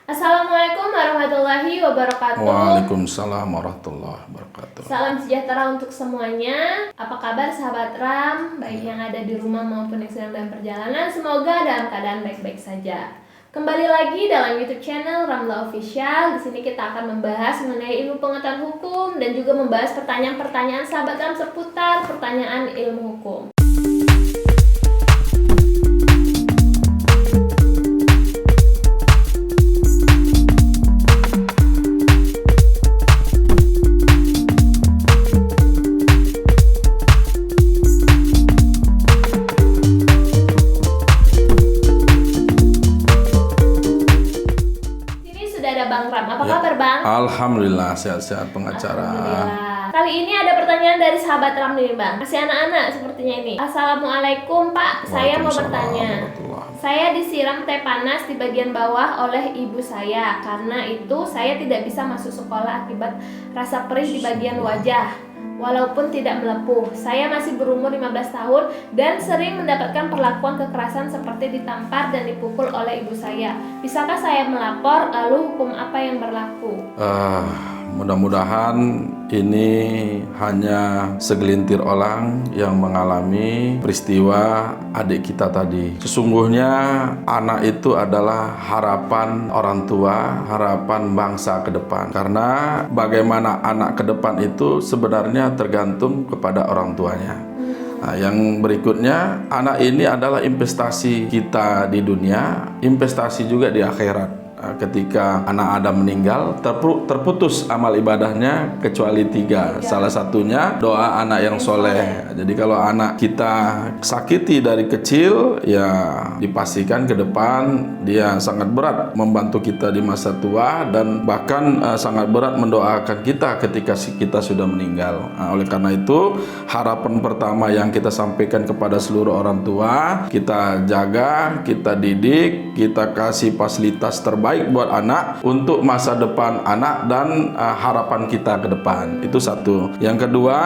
Assalamualaikum warahmatullahi wabarakatuh. Waalaikumsalam warahmatullahi wabarakatuh. Salam sejahtera untuk semuanya. Apa kabar sahabat Ram, baik yang ada di rumah maupun yang sedang dalam perjalanan? Semoga dalam keadaan baik-baik saja. Kembali lagi dalam YouTube channel Ramla Official. Di sini kita akan membahas mengenai ilmu pengetahuan hukum dan juga membahas pertanyaan-pertanyaan sahabat Ram seputar pertanyaan ilmu hukum. Bang Ram, apa kabar Bang? Alhamdulillah sehat-sehat pengacara. Alhamdulillah. Kali ini ada pertanyaan dari sahabat Ram nih Bang. Masih anak-anak sepertinya ini. Assalamualaikum Pak, saya mau bertanya. Saya disiram teh panas di bagian bawah oleh ibu saya. Karena itu saya tidak bisa masuk sekolah akibat rasa perih di bagian wajah. Walaupun tidak melepuh, saya masih berumur 15 tahun dan sering mendapatkan perlakuan kekerasan seperti ditampar dan dipukul oleh ibu saya. Bisakah saya melapor? Lalu hukum apa yang berlaku? Mudah-mudahan ini hanya segelintir orang yang mengalami peristiwa adik kita tadi. Sesungguhnya anak itu adalah harapan orang tua, harapan bangsa ke depan. Karena bagaimana anak ke depan itu sebenarnya tergantung kepada orang tuanya. Nah, yang berikutnya, anak ini adalah investasi kita di dunia, investasi juga di akhirat. Ketika anak Adam meninggal, terputus amal ibadahnya kecuali 3. Salah satunya doa anak yang soleh. Jadi kalau anak kita sakiti dari kecil, ya dipastikan ke depan dia sangat berat membantu kita di masa tua dan bahkan sangat berat mendoakan kita ketika kita sudah meninggal. Nah, oleh karena itu, harapan pertama yang kita sampaikan kepada seluruh orang tua, kita jaga, kita didik, kita kasih fasilitas terbaik buat anak untuk masa depan anak dan harapan kita ke depan. Itu satu. Yang kedua,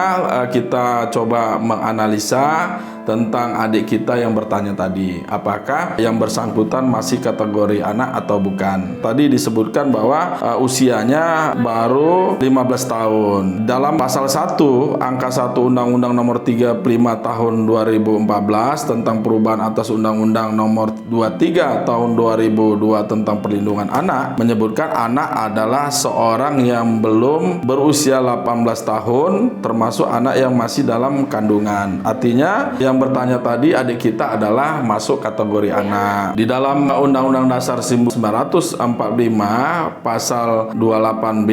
kita coba menganalisa tentang adik kita yang bertanya tadi, apakah yang bersangkutan masih kategori anak atau bukan. Tadi disebutkan bahwa usianya baru 15 tahun. Dalam pasal 1 angka 1 Undang-Undang nomor 35 tahun 2014 tentang perubahan atas Undang-Undang nomor 23 tahun 2002 tentang perlindungan anak menyebutkan anak adalah seorang yang belum berusia 18 tahun termasuk anak yang masih dalam kandungan. Artinya yang bertanya tadi adik kita adalah masuk kategori anak. Di dalam Undang-Undang Dasar 1945 pasal 28B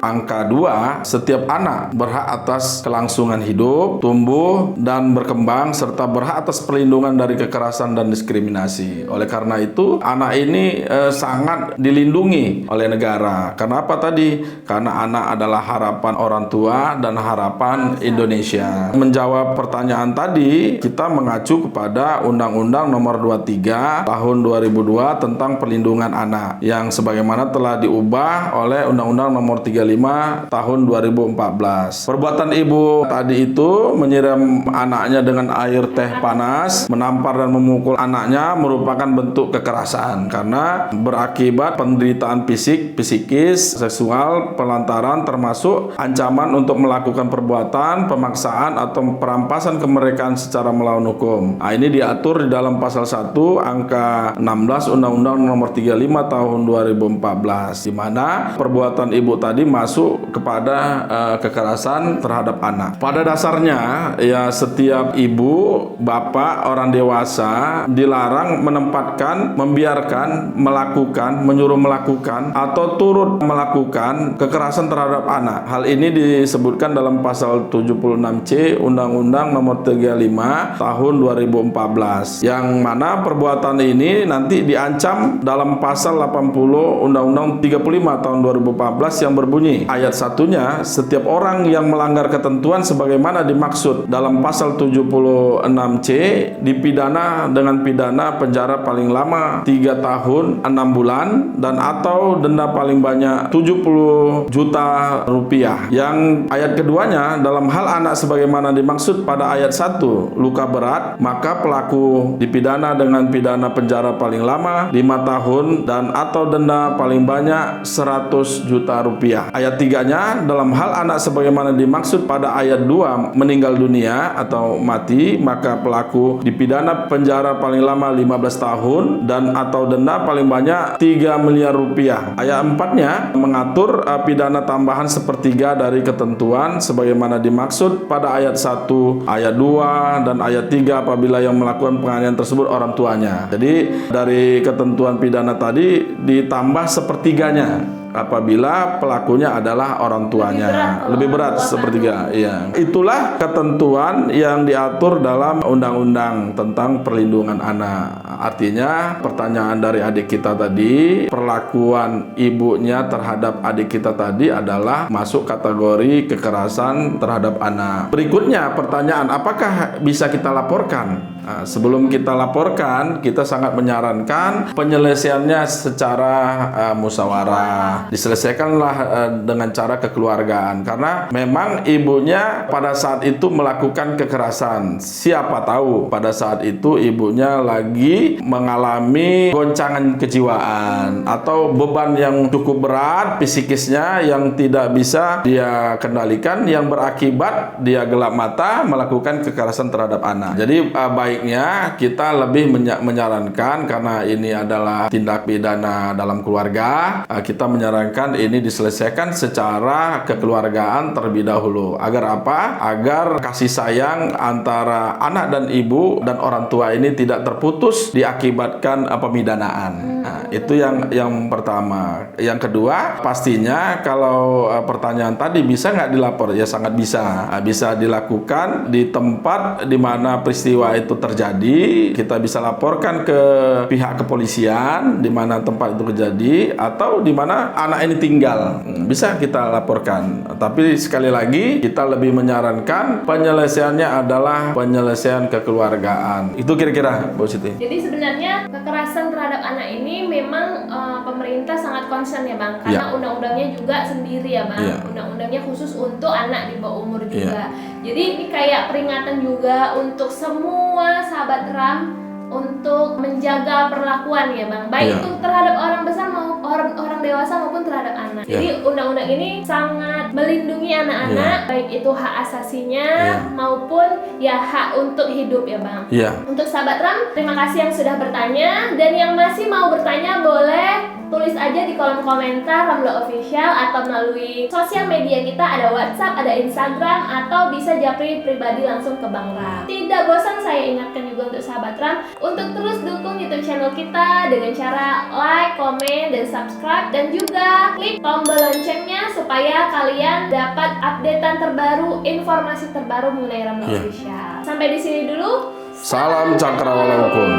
angka 2, setiap anak berhak atas kelangsungan hidup, tumbuh dan berkembang serta berhak atas perlindungan dari kekerasan dan diskriminasi. Oleh karena itu, anak ini sangat dilindungi oleh negara. Kenapa tadi? Karena anak adalah harapan orang tua dan harapan Indonesia. Menjawab pertanyaan tadi, kita mengacu kepada Undang-Undang nomor 23 tahun 2002 tentang perlindungan anak yang sebagaimana telah diubah oleh Undang-Undang nomor 35 tahun 2014. Perbuatan ibu tadi itu menyiram anaknya dengan air teh panas, menampar dan memukul anaknya merupakan bentuk kekerasan karena berakibat penderitaan fisik, psikis, seksual, pelantaran termasuk ancaman untuk melakukan perbuatan, pemaksaan atau perampasan kemerdekaan secara melawan hukum. Nah, ini diatur di dalam pasal 1 angka 16 Undang-Undang nomor 35 tahun 2014 di mana perbuatan ibu tadi masuk kepada kekerasan terhadap anak. Pada dasarnya ya setiap ibu, bapak, orang dewasa dilarang menempatkan, membiarkan, melakukan, menyuruh melakukan atau turut melakukan kekerasan terhadap anak. Hal ini disebutkan dalam pasal 76C Undang-Undang nomor 35 tahun 2014 yang mana perbuatan ini nanti diancam dalam pasal 80 Undang-Undang 35 tahun 2014 yang berbunyi ayat satunya, setiap orang yang melanggar ketentuan sebagaimana dimaksud dalam pasal 76C dipidana dengan pidana penjara paling lama 3 tahun 6 bulan dan atau denda paling banyak 70 juta rupiah. Yang ayat keduanya dalam hal anak sebagaimana dimaksud pada ayat 1 luka berat, maka pelaku dipidana dengan pidana penjara paling lama 5 tahun dan atau denda paling banyak 100 juta rupiah. Ayat 3-nya, dalam hal anak sebagaimana dimaksud pada ayat 2 meninggal dunia atau mati, maka pelaku dipidana penjara paling lama 15 tahun dan atau denda paling banyak 3 miliar rupiah. Ayat 4-nya mengatur pidana tambahan sepertiga dari ketentuan sebagaimana dimaksud pada ayat 1, ayat 2 dan ayat 3 apabila yang melakukan penganiayaan tersebut orang tuanya. Jadi dari ketentuan pidana tadi ditambah sepertiganya apabila pelakunya adalah orang tuanya. Lebih berat sepertiga. Iya. Itulah ketentuan yang diatur dalam undang-undang tentang perlindungan anak. Artinya pertanyaan dari adik kita tadi, perlakuan ibunya terhadap adik kita tadi adalah masuk kategori kekerasan terhadap anak. Berikutnya pertanyaan, apakah bisa kita laporkan? Nah, sebelum kita laporkan, kita sangat menyarankan penyelesaiannya secara musyawarah. Diselesaikanlah dengan cara kekeluargaan, karena memang ibunya pada saat itu melakukan kekerasan. Siapa tahu pada saat itu ibunya lagi mengalami goncangan kejiwaan atau beban yang cukup berat psikisnya yang tidak bisa dia kendalikan, yang berakibat dia gelap mata melakukan kekerasan terhadap anak. Jadi baiknya kita lebih menyarankan, karena ini adalah tindak pidana dalam keluarga, kita menyarankan ini diselesaikan secara kekeluargaan terlebih dahulu. Agar apa? Agar kasih sayang antara anak dan ibu dan orang tua ini tidak terputus diakibatkan pemidanaan. Nah, itu yang pertama. Yang kedua, pastinya kalau pertanyaan tadi bisa nggak dilapor? Ya sangat bisa. Bisa dilakukan di tempat di mana peristiwa itu terjadi. Kita bisa laporkan ke pihak kepolisian di mana tempat itu terjadi atau di mana anak ini tinggal. Bisa kita laporkan. Tapi sekali lagi kita lebih menyarankan penyelesaiannya adalah penyelesaian kekeluargaan. Itu kira-kira, Bu Siti. Jadi sebenarnya kekerasan terhadap anak ini memang pemerintah sangat concern ya Bang, karena undang-undangnya juga sendiri ya Bang. Undang-undangnya khusus untuk anak di bawah umur juga. Jadi ini kayak peringatan juga untuk semua sahabat RAM untuk menjaga perlakuan ya Bang, baik itu terhadap orang besar maupun orang dewasa maupun terhadap anak. Jadi undang-undang ini sangat melindungi anak-anak, baik itu hak asasinya maupun ya hak untuk hidup ya Bang. Untuk sahabat RAM, terima kasih yang sudah bertanya, dan yang masih mau bertanya boleh tulis aja di kolom komentar Ramla Official atau melalui sosial media kita, ada WhatsApp, ada Instagram, atau bisa japri pribadi langsung ke Bang Ram. Tidak bosan saya ingatkan juga untuk sahabat Ram untuk terus dukung YouTube channel kita dengan cara like, komen, dan subscribe, dan juga klik tombol loncengnya supaya kalian dapat updatean terbaru, informasi terbaru mengenai Ramla Official. Sampai di sini dulu. Salam cakrawala hukum.